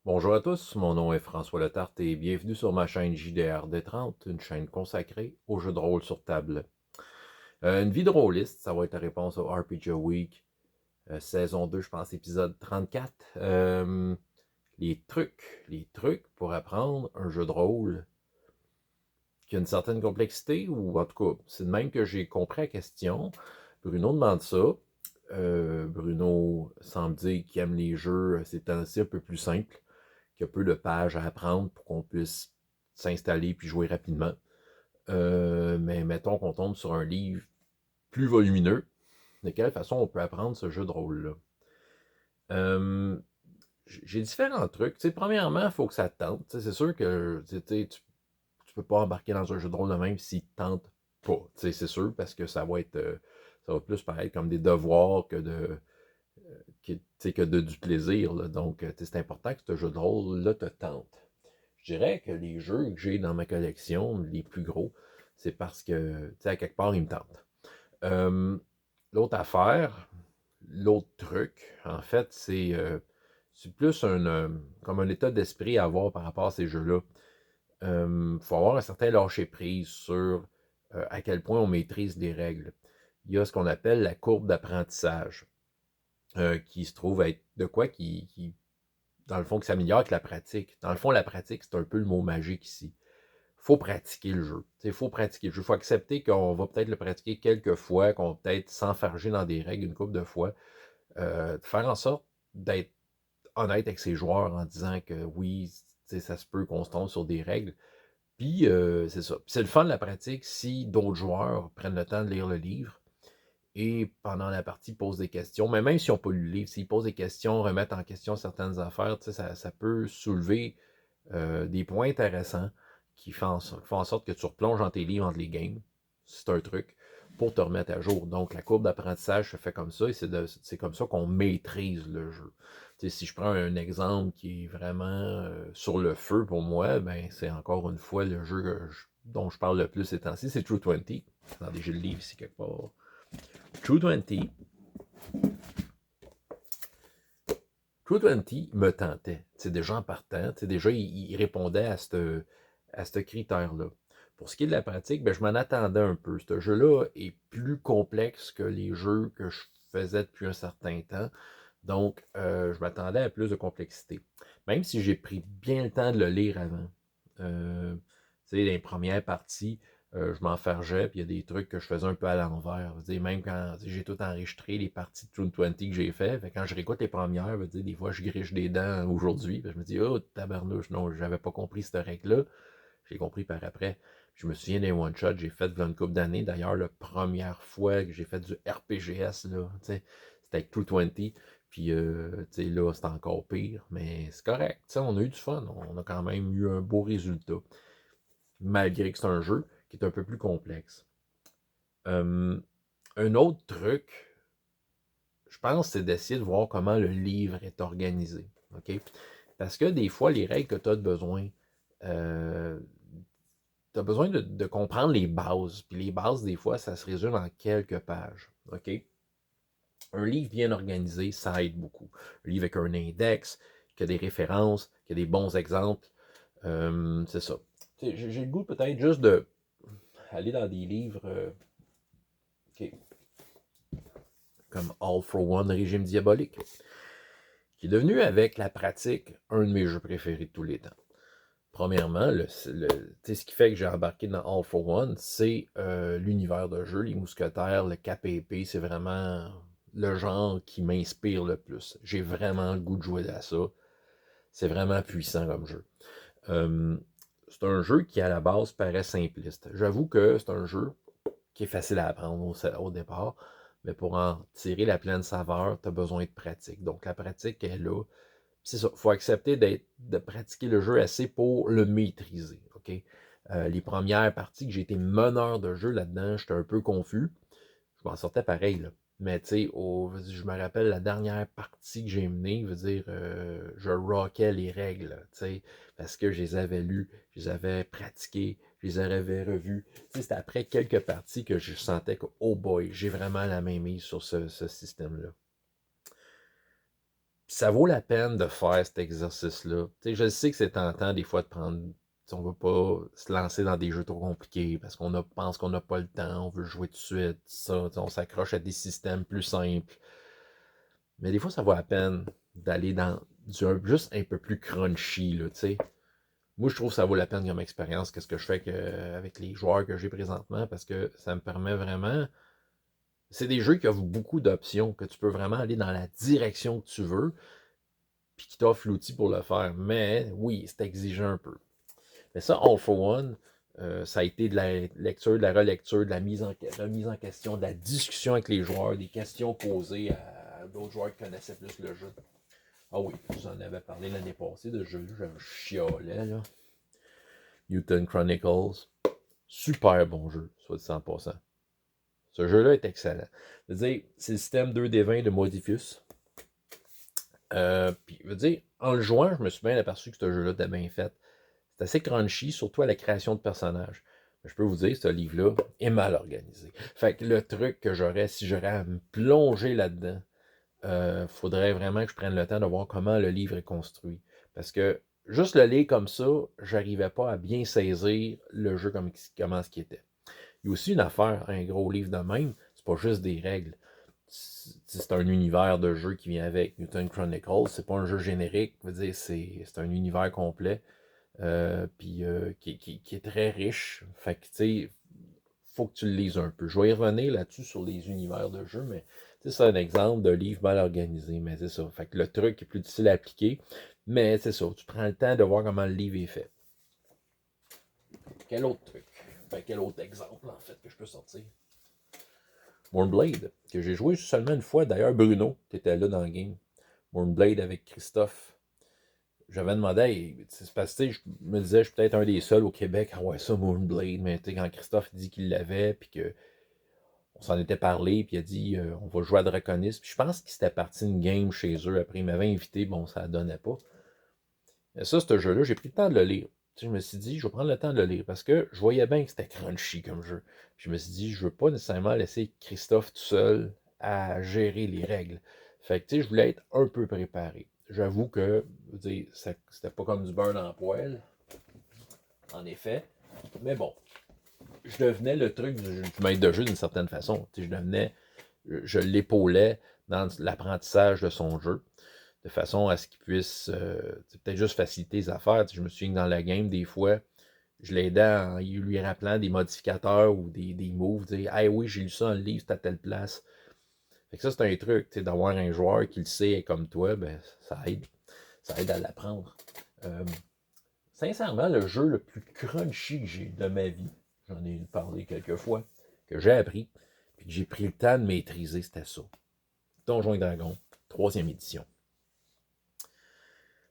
Bonjour à tous, mon nom est François Letarte et bienvenue sur ma chaîne JDR-D30, une chaîne consacrée aux jeux de rôle sur table. Une vie de rôliste, ça va être la réponse au RPG Week, saison 2, je pense, épisode 34. Les trucs pour apprendre un jeu de rôle qui a une certaine complexité, ou en tout cas, c'est de même que j'ai compris la question. Bruno demande ça. Bruno semble dire qu'il aime les jeux, c'est ainsi un peu plus simple, qu'il y a peu de pages à apprendre pour qu'on puisse s'installer puis jouer rapidement. Mais mettons qu'on tombe sur un livre plus volumineux. De quelle façon on peut apprendre ce jeu de rôle-là? Euh, j'ai différents trucs. Premièrement, il faut que ça te tente. C'est sûr que tu peux pas embarquer dans un jeu de rôle de même s'il te tente pas. C'est sûr, parce que ça va plus paraître comme des devoirs que du plaisir. Là. Donc, c'est important que ce jeu de rôle-là te tente. Je dirais que les jeux que j'ai dans ma collection, les plus gros, c'est parce que, à quelque part, ils me tentent. Euh, l'autre affaire, l'autre truc, en fait, c'est plus comme un état d'esprit à avoir par rapport à ces jeux-là. Il faut avoir un certain lâcher-prise sur à quel point on maîtrise les règles. Il y a ce qu'on appelle la courbe d'apprentissage, qui se trouve être de quoi dans le fond, qui s'améliore avec la pratique. Dans le fond, la pratique, c'est un peu le mot magique ici. Faut pratiquer le jeu. Il faut pratiquer le jeu. Il faut accepter qu'on va peut-être le pratiquer quelques fois, qu'on va peut-être s'enfarger dans des règles une couple de fois. Faire en sorte d'être honnête avec ses joueurs en disant que oui, ça se peut qu'on se tombe sur des règles. Puis, c'est ça. Puis c'est le fun de la pratique si d'autres joueurs prennent le temps de lire le livre et pendant la partie posent des questions. Mais même s'ils n'ont pas lu le livre, s'ils posent des questions, remettent en question certaines affaires, ça peut soulever des points intéressants font en sorte que tu replonges dans tes livres entre les games. C'est un truc pour te remettre à jour. Donc, la courbe d'apprentissage se fait comme ça et c'est comme ça qu'on maîtrise le jeu. Si je prends un exemple qui est vraiment sur le feu pour moi, ben c'est encore une fois le jeu dont je parle le plus ces temps-ci, c'est True 20. Attendez, j'ai le livre ici quelque part. True 20. True 20 me tentait. Déjà en partant, déjà, il répondait à ce critère-là. Pour ce qui est de la pratique, ben, je m'en attendais un peu. Ce jeu-là est plus complexe que les jeux que je faisais depuis un certain temps. Donc, je m'attendais à plus de complexité. Même si j'ai pris bien le temps de le lire avant. Euh, dans les premières parties, je m'enfargeais, puis il y a des trucs que je faisais un peu à l'envers. Même quand j'ai tout enregistré, les parties de True 20 que j'ai fait quand je réécoute les premières, des fois je griche des dents aujourd'hui, je me dis, oh tabarnouche, non, j'avais pas compris cette règle-là. J'ai compris par après. Je me souviens d'un one-shot, j'ai fait une couple d'années. D'ailleurs, la première fois que j'ai fait du RPGS, là, c'était avec True 20. Puis là, c'est encore pire, mais c'est correct. On a eu du fun. On a quand même eu un beau résultat. Malgré que c'est un jeu qui est un peu plus complexe. Un autre truc, je pense, c'est d'essayer de voir comment le livre est organisé. OK? Parce que des fois, les règles que tu as besoin, euh, tu as besoin de comprendre les bases. Puis les bases, des fois, ça se résume en quelques pages. OK? Un livre bien organisé, ça aide beaucoup. Un livre avec un index, qui a des références, qui a des bons exemples, c'est ça. J'ai le goût peut-être juste de aller dans des livres OK, comme All for One, Régime diabolique, qui est devenu avec la pratique un de mes jeux préférés de tous les temps. Premièrement, ce qui fait que j'ai embarqué dans All for One, c'est l'univers de jeu, les mousquetaires, le KPP, c'est vraiment le genre qui m'inspire le plus. J'ai vraiment le goût de jouer à ça. C'est vraiment puissant comme jeu. Euh, c'est un jeu qui, à la base, paraît simpliste. J'avoue que c'est un jeu qui est facile à apprendre au départ, mais pour en tirer la pleine saveur, tu as besoin de pratique. Donc, la pratique est là. C'est ça, il faut accepter de pratiquer le jeu assez pour le maîtriser. OK? Les premières parties que j'ai été meneur de jeu là-dedans, j'étais un peu confus. Je m'en sortais pareil, là. Mais tu sais, je me rappelle la dernière partie que j'ai menée, je rockais les règles, tu sais, parce que je les avais lues, je les avais pratiquées, je les avais revues. Tu sais, c'était après quelques parties que je sentais que, oh boy, j'ai vraiment la main mise sur ce système-là. ça vaut la peine de faire cet exercice-là. Tu sais, je sais que c'est tentant des fois de prendre. On ne veut pas se lancer dans des jeux trop compliqués parce pense qu'on n'a pas le temps, on veut jouer tout de suite, ça, on s'accroche à des systèmes plus simples. Mais des fois, ça vaut la peine d'aller dans juste un peu plus crunchy, là, tu sais. Moi, je trouve que ça vaut la peine comme expérience, qu'est-ce que je fais avec les joueurs que j'ai présentement, parce que ça me permet vraiment. C'est des jeux qui offrent beaucoup d'options, que tu peux vraiment aller dans la direction que tu veux, puis qui t'offrent l'outil pour le faire. Mais oui, c'est exigeant un peu. Mais ça, All for One, ça a été de la lecture, de la relecture, de la remise en question, de la discussion avec les joueurs, des questions posées à d'autres joueurs qui connaissaient plus le jeu. Ah oui, je vous en avais parlé l'année passée de ce jeu-là, j'avais chialé, là. Newton Chronicles, super bon jeu, soit dit en passant. Ce jeu-là est excellent. Je veux dire, c'est le système 2D20 de Modifius. Puis, je veux dire, en le jouant, je me suis bien aperçu que ce jeu-là était bien fait. C'est assez crunchy, surtout à la création de personnages. Mais je peux vous dire, ce livre-là est mal organisé. Fait que le truc que j'aurais, si j'aurais à me plonger là-dedans, faudrait vraiment que je prenne le temps de voir comment le livre est construit. Parce que juste le lire comme ça, j'arrivais pas à bien saisir le jeu comment ce qui était. Il y a aussi une affaire, un gros livre de même, c'est pas juste des règles. C'est un univers de jeu qui vient avec Newton Chronicles. C'est pas un jeu générique, je veux dire, c'est un univers complet. Qui est très riche. Fait que, tu sais, faut que tu le lises un peu. Je vais y revenir là-dessus sur les univers de jeu, mais c'est un exemple de livre mal organisé, mais c'est ça. Fait que le truc est plus difficile à appliquer, mais c'est ça. Tu prends le temps de voir comment le livre est fait. Quel autre truc? Quel autre exemple, en fait, que je peux sortir? Moonblade, que j'ai joué seulement une fois. D'ailleurs, Bruno, tu étais là dans le game. Moonblade avec Christophe. J'avais demandé, c'est parce que je me disais, je suis peut-être un des seuls au Québec à avoir ça, Moonblade, mais quand Christophe dit qu'il l'avait, puis qu'on s'en était parlé, puis il a dit, on va jouer à Draconis, puis je pense qu'il s'était parti une game chez eux, après il m'avait invité, bon, ça ne donnait pas. Mais ça, ce jeu-là, j'ai pris le temps de le lire. Je me suis dit, je vais prendre le temps de le lire, parce que je voyais bien que c'était crunchy comme jeu. Puis je me suis dit, je veux pas nécessairement laisser Christophe tout seul à gérer les règles. Fait que, tu sais, je voulais être un peu préparé. J'avoue que, c'était pas comme du beurre dans la poêle, en effet. Mais bon, je devenais le truc du maître de jeu d'une certaine façon. Je l'épaulais dans l'apprentissage de son jeu, de façon à ce qu'il puisse peut-être juste faciliter les affaires. Je me souviens que dans la game, des fois, je l'aidais en lui rappelant des modificateurs ou des moves, dire hey oui, j'ai lu ça dans le livre, c'est à telle place. Fait que ça, c'est un truc, d'avoir un joueur qui le sait comme toi, ben, ça aide. Ça aide à l'apprendre. Sincèrement, le jeu le plus crunchy que j'ai de ma vie, j'en ai parlé quelques fois, que j'ai appris, puis que j'ai pris le temps de maîtriser, c'était ça. Donjons et Dragons, 3e édition.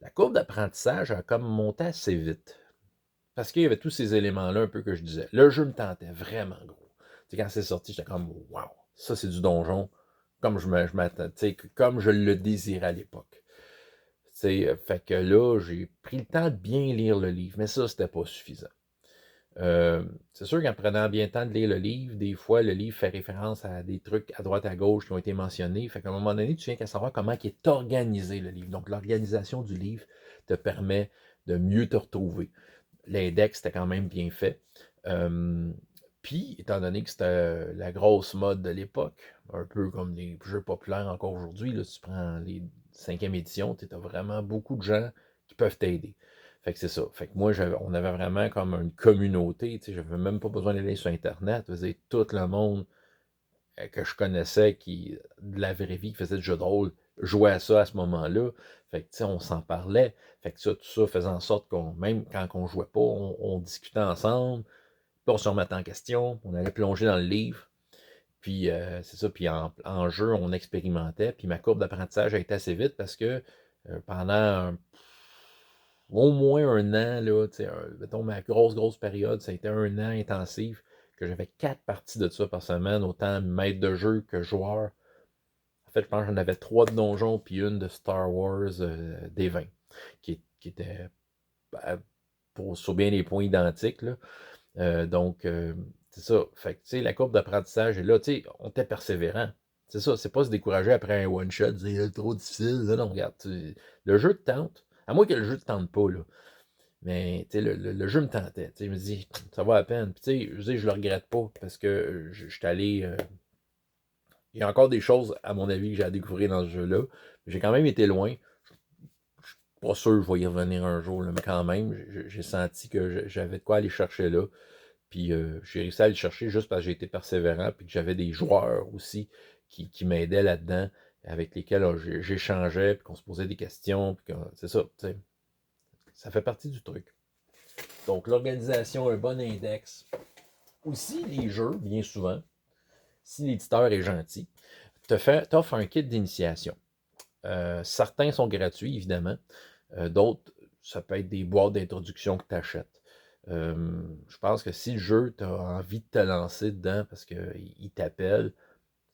La courbe d'apprentissage a comme monté assez vite. Parce qu'il y avait tous ces éléments-là un peu que je disais. Le jeu me tentait vraiment gros. T'sais, quand c'est sorti, j'étais comme wow, ça c'est du donjon comme je m'attendais, comme je le désirais à l'époque. Fait que là, j'ai pris le temps de bien lire le livre, mais ça, c'était pas suffisant. C'est sûr qu'en prenant bien le temps de lire le livre, des fois, le livre fait référence à des trucs à droite, à gauche qui ont été mentionnés. Fait qu'à un moment donné, tu viens qu'à savoir comment il est organisé, le livre. Donc, l'organisation du livre te permet de mieux te retrouver. L'index était quand même bien fait. Puis, étant donné que c'était la grosse mode de l'époque, un peu comme les jeux populaires encore aujourd'hui, là, tu prends les 5e édition, tu as vraiment beaucoup de gens qui peuvent t'aider. Fait que c'est ça. Fait que moi, on avait vraiment comme une communauté. Je n'avais même pas besoin d'aller sur Internet. Tout le monde que je connaissais de la vraie vie, qui faisait du jeu de rôle, jouait à ça à ce moment-là. Fait que, on s'en parlait. Fait que ça, tout ça faisait en sorte même quand on jouait pas, on discutait ensemble, puis on se remettait en question, on allait plonger dans le livre. Puis, c'est ça, puis en jeu, on expérimentait. Puis ma courbe d'apprentissage a été assez vite parce que pendant au moins un an, là, mettons ma grosse période, ça a été un an intensif que j'avais 4 parties de ça par semaine, autant maître de jeu que joueur. En fait, je pense que j'en avais 3 de donjon puis une de Star Wars D20, qui était sur bien les points identiques. Là. Donc, c'est ça. Fait que, la courbe d'apprentissage est là. On était persévérant. C'est ça, c'est pas se décourager après un one-shot, dire c'est trop difficile. Non, non, regarde, le jeu te tente. À moins que le jeu te tente pas, là. Mais le jeu me tentait. Je me dis, ça vaut la peine. Puis, je le regrette pas parce que je suis allé. Il y a encore des choses, à mon avis, que j'ai à découvrir dans ce jeu-là. J'ai quand même été loin. Je suis pas sûr que je vais y revenir un jour, là, mais quand même, j'ai senti que j'avais de quoi aller chercher là. Puis j'ai réussi à le chercher juste parce que j'ai été persévérant, puis que j'avais des joueurs aussi qui m'aidaient là-dedans, avec lesquels j'échangeais, puis qu'on se posait des questions, puis c'est ça, tu sais, ça fait partie du truc. Donc l'organisation, un bon index. Aussi, les jeux, bien souvent, si l'éditeur est gentil, t'offre un kit d'initiation. Certains sont gratuits, évidemment. D'autres, ça peut être des boîtes d'introduction que tu achètes. Je pense que si le jeu, tu as envie de te lancer dedans parce qu'il t'appelle,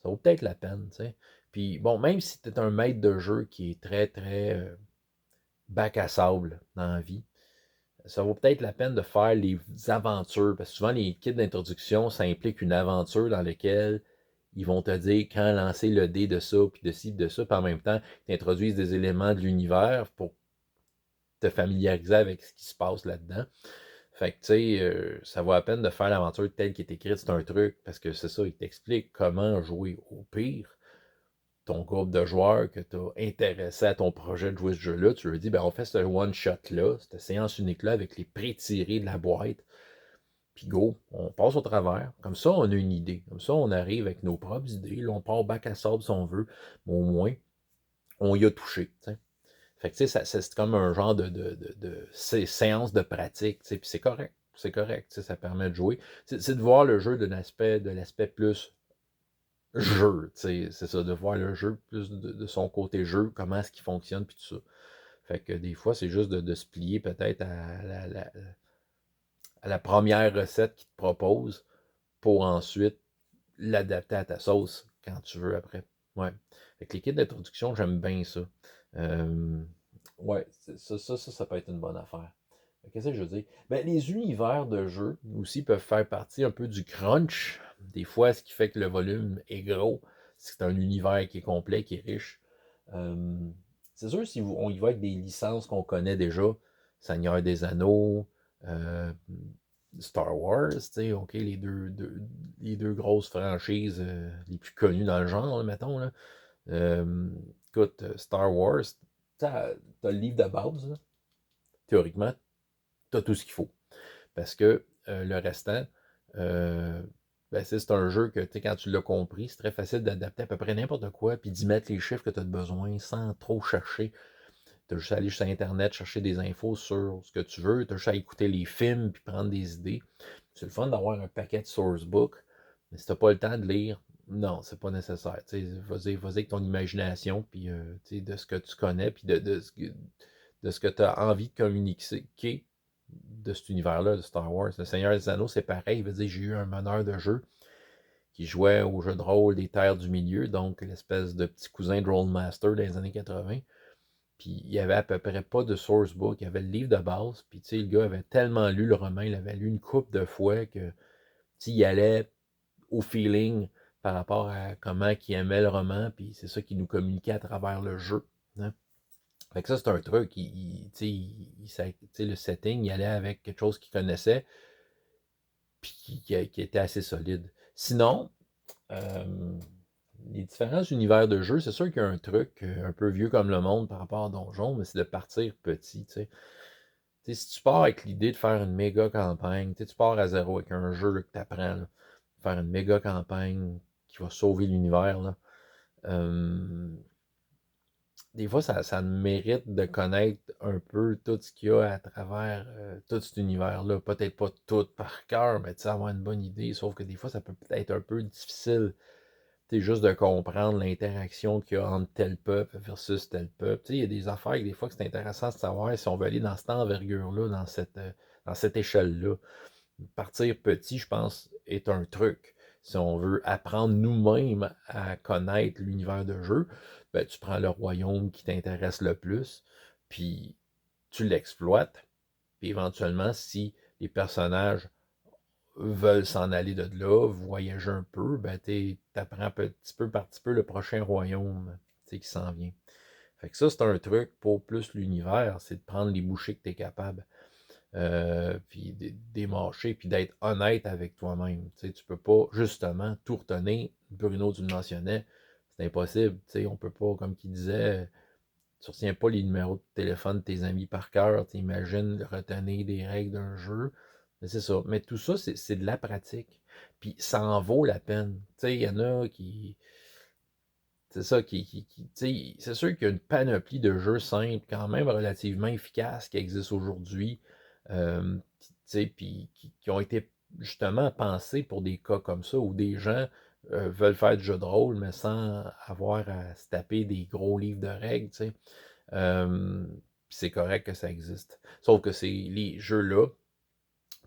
ça vaut peut-être la peine, tu sais. Puis bon, même si tu es un maître de jeu qui est très, très bac à sable dans la vie, ça vaut peut-être la peine de faire les aventures, parce que souvent les kits d'introduction, ça implique une aventure dans laquelle ils vont te dire quand lancer le dé de ça, puis de ci, de ça, puis en même temps, ils introduisent des éléments de l'univers pour te familiariser avec ce qui se passe là-dedans. Fait que, tu sais, ça vaut la peine de faire l'aventure telle qu'elle est écrite, c'est un truc, parce que c'est ça, il t'explique comment jouer au pire. Ton groupe de joueurs que tu as intéressé à ton projet de jouer ce jeu-là, tu leur dis, ben on fait ce one-shot-là, cette séance unique-là avec les pré-tirés de la boîte, puis go, on passe au travers. Comme ça, on a une idée. Comme ça, on arrive avec nos propres idées. Là, on part bac à sable si on veut, mais au moins, on y a touché. T'sais. Fait que, tu sais, c'est comme un genre de séance de pratique, tu sais, puis c'est correct. C'est correct, tu sais, ça permet de jouer. C'est de voir le jeu de l'aspect plus jeu, tu sais, c'est ça, de voir le jeu plus de son côté jeu, comment est-ce qu'il fonctionne, puis tout ça. Fait que des fois, c'est juste de se plier peut-être à la première recette qu'il te propose pour ensuite l'adapter à ta sauce quand tu veux après. Ouais. Fait que les kits d'introduction, j'aime bien ça. Euh, ouais, ça peut être une bonne affaire. Qu'est-ce que je veux dire? Ben, les univers de jeu aussi peuvent faire partie un peu du crunch. Des fois, ce qui fait que le volume est gros, c'est un univers qui est complet, qui est riche. Euh, c'est sûr, si on y va avec des licences qu'on connaît déjà, Seigneur des Anneaux, euh, Star Wars, tu sais, OK, les deux grosses franchises les plus connues dans le genre, là, mettons. Là. Écoute, Star Wars, t'as le livre de base, là. Théoriquement, tu as tout ce qu'il faut. Parce que le restant, euh, ben, c'est un jeu que, quand tu l'as compris, c'est très facile d'adapter à peu près n'importe quoi, puis d'y mettre les chiffres que tu as besoin sans trop chercher. Tu as juste à aller sur Internet chercher des infos sur ce que tu veux. Tu as juste à écouter les films puis prendre des idées. C'est le fun d'avoir un paquet de sourcebook, mais si tu n'as pas le temps de lire, non, c'est pas nécessaire. Vas-y avec ton imagination, puis de ce que tu connais, puis de ce que tu as envie de communiquer de cet univers-là, de Star Wars. Le Seigneur des Anneaux, c'est pareil. Il veut dire, j'ai eu un meneur de jeu qui jouait au jeu de rôle des Terres du Milieu, donc l'espèce de petit cousin de Rollmaster des années 80. Puis il y avait à peu près pas de sourcebook, il y avait le livre de base, puis tu sais, le gars avait tellement lu le roman, il avait lu une couple de fois que il allait au feeling par rapport à comment il aimait le roman, puis c'est ça qu'il nous communiquait à travers le jeu. Hein. Fait que ça, c'est un truc, le setting, il allait avec quelque chose qu'il connaissait, puis qui était assez solide. Sinon, euh, les différents univers de jeu, c'est sûr qu'il y a un truc un peu vieux comme le monde par rapport à Donjon, mais c'est de partir petit, tu sais. Si tu pars avec l'idée de faire une méga campagne, tu pars à zéro avec un jeu que tu apprends, faire une méga campagne qui va sauver l'univers, là, des fois, ça mérite de connaître un peu tout ce qu'il y a à travers tout cet univers-là. Peut-être pas tout par cœur, mais avoir une bonne idée. Sauf que des fois, ça peut être un peu difficile. Juste de comprendre l'interaction qu'il y a entre tel peuple versus tel peuple. Il y a des affaires que des fois que c'est intéressant de savoir si on veut aller dans cette envergure-là, dans cette échelle-là. Partir petit, je pense, est un truc. Si on veut apprendre nous-mêmes à connaître l'univers de jeu, ben, tu prends le royaume qui t'intéresse le plus, puis tu l'exploites. Puis éventuellement, si les personnages veulent s'en aller de là, voyager un peu, ben tu apprends petit peu par petit peu le prochain royaume qui s'en vient. Fait que ça, c'est un truc pour plus l'univers, c'est de prendre les bouchées que tu es capable. Puis des marchés, puis d'être honnête avec toi-même. Tu sais, tu peux pas justement tout retenir. Bruno, tu le mentionnais, c'est impossible. Tu sais, on peut pas, comme qu'il disait, tu retiens pas les numéros de téléphone de tes amis par cœur. Tu imagines retenir des règles d'un jeu. Mais c'est ça. Mais tout ça, c'est de la pratique. Puis ça en vaut la peine. Tu sais, il y en a qui. C'est ça tu sais, c'est sûr qu'il y a une panoplie de jeux simples, quand même relativement efficaces, qui existent aujourd'hui, tu sais, puis qui ont été justement pensés pour des cas comme ça, où des gens veulent faire du jeu de rôle, mais sans avoir à se taper des gros livres de règles, tu sais. C'est correct que ça existe. Sauf que c'est les jeux-là,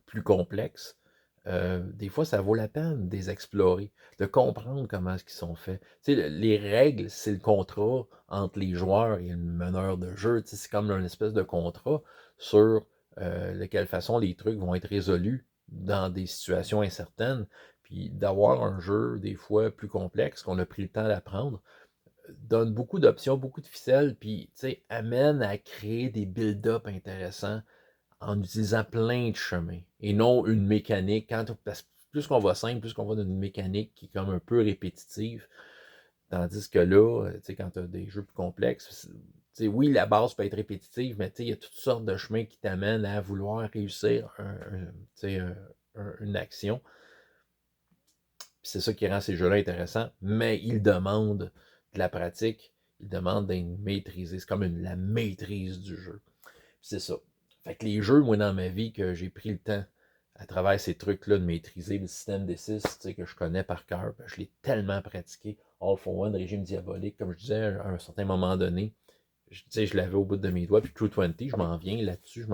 plus complexes, des fois, ça vaut la peine de les explorer, de comprendre comment est-ce qu'ils sont faits. Tu sais, les règles, c'est le contrat entre les joueurs et le meneur de jeu. Tu sais, c'est comme une espèce de contrat sur de quelle façon les trucs vont être résolus dans des situations incertaines. Puis d'avoir un jeu, des fois, plus complexe, qu'on a pris le temps d'apprendre, donne beaucoup d'options, beaucoup de ficelles, puis amène à créer des build-up intéressants en utilisant plein de chemins et non une mécanique. Parce que plus qu'on va simple, plus qu'on va dans une mécanique qui est comme un peu répétitive. Tandis que là, quand tu as des jeux plus complexes, oui, la base peut être répétitive, mais il y a toutes sortes de chemins qui t'amènent à vouloir réussir une action. C'est ça qui rend ces jeux-là intéressants, mais ils demandent de la pratique, ils demandent d'être maîtrisés. C'est comme la maîtrise du jeu. C'est ça. Fait que les jeux, moi, dans ma vie, que j'ai pris le temps, à travers ces trucs-là, de maîtriser le système des 6, que je connais par cœur, ben, je l'ai tellement pratiqué. All for One, Régime Diabolique, comme je disais à un certain moment donné, je l'avais au bout de mes doigts, puis True 20, je m'en viens là-dessus,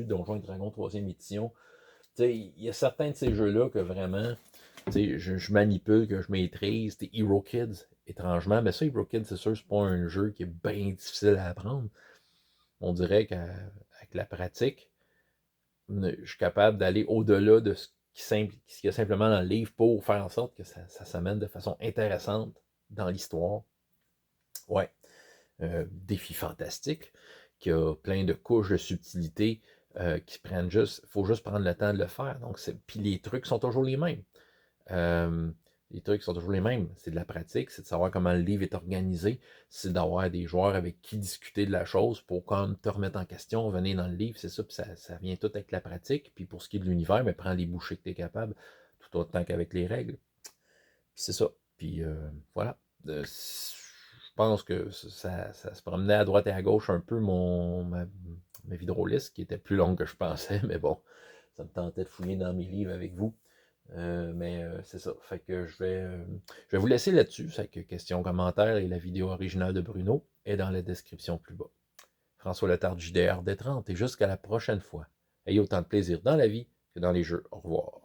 Donjons et Dragons 3e édition. Il y a certains de ces jeux-là que vraiment, je manipule, que je maîtrise. Hero Kids, étrangement, mais ça, Hero Kids, c'est sûr, c'est pas un jeu qui est bien difficile à apprendre. On dirait qu'avec la pratique, je suis capable d'aller au-delà de ce qu'il y a simplement dans le livre pour faire en sorte que ça s'amène de façon intéressante dans l'histoire. Ouais. Défi fantastique, qui a plein de couches de subtilité qui prennent juste. Il faut juste prendre le temps de le faire. Donc, puis les trucs sont toujours les mêmes. Les trucs sont toujours les mêmes. C'est de la pratique, c'est de savoir comment le livre est organisé, c'est d'avoir des joueurs avec qui discuter de la chose pour comme te remettre en question, venir dans le livre, c'est ça, puis ça vient tout avec la pratique. Puis pour ce qui est de l'univers, mais prends les bouchées que tu es capable, tout autant qu'avec les règles. Puis c'est ça. Puis voilà. Je pense que ça se promenait à droite et à gauche un peu ma vidéoliste, qui était plus longue que je pensais, mais bon, ça me tentait de fouiller dans mes livres avec vous. Mais c'est ça. Fait que je vais vous laisser là-dessus. Fait que questions, commentaires et la vidéo originale de Bruno est dans la description plus bas. François Letard, JDR D30, et jusqu'à la prochaine fois. Ayez autant de plaisir dans la vie que dans les jeux. Au revoir.